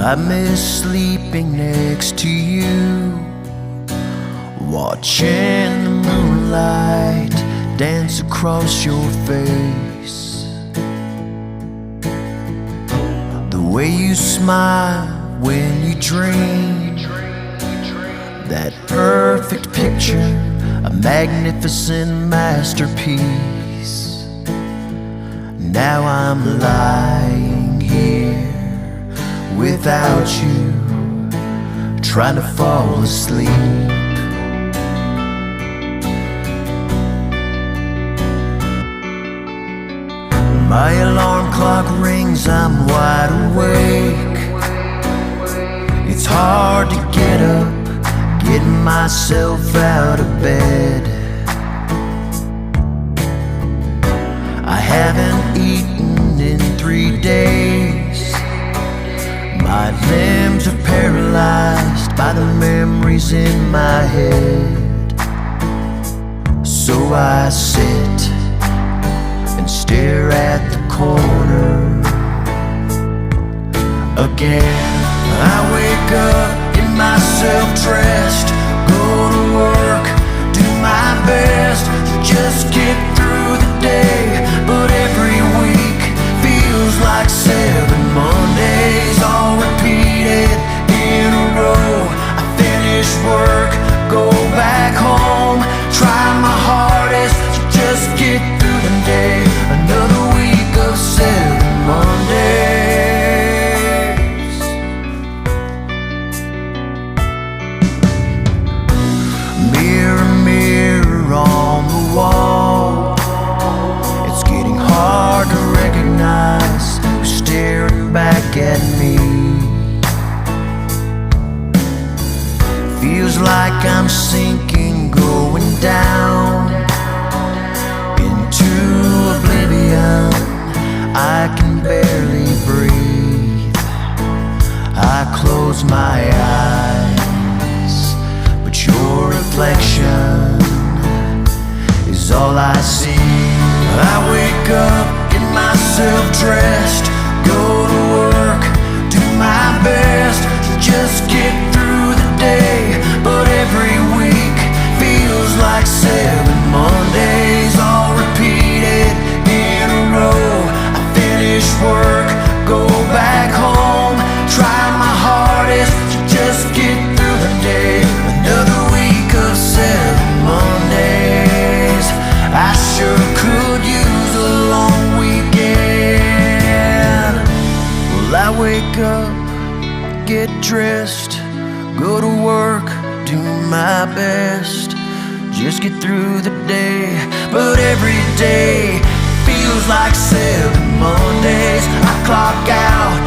I miss sleeping next to you, watching the moonlight dance across your face. The way you smile when you dream, that perfect picture, a magnificent masterpiece. Now I'm lying here without you, trying to fall asleep. My alarm clock rings, I'm wide awake. It's hard to get up, getting myself out of bed. I haven't eaten in 3 days. My limbs are paralyzed by the memories in my head. So I sit and stare at the corner again. I wake up, get myself dressed, go to work, do my best to just get through the day. But every week feels like 7 Mondays, all repeated in a row. I finish work, go back home, try my hardest to just get through the day. Another week of 7 Mondays. Mirror, mirror on the wall, it's getting hard to recognize who's staring back at me. Feels like I'm sinking, going down into oblivion. I can barely breathe. I close my eyes, but your reflection is all I see. I wake up, get myself dressed, go to work, do my best to just get through the day. But every week feels like 7 Mondays, all repeated in a row. I finish work, go back home, try my hardest to just get through the day. Another week of 7 Mondays. I sure could use a long weekend. Well, I wake up, get dressed, go to work, do my best, just get through the day. But every day feels like 7 Mondays. I clock out,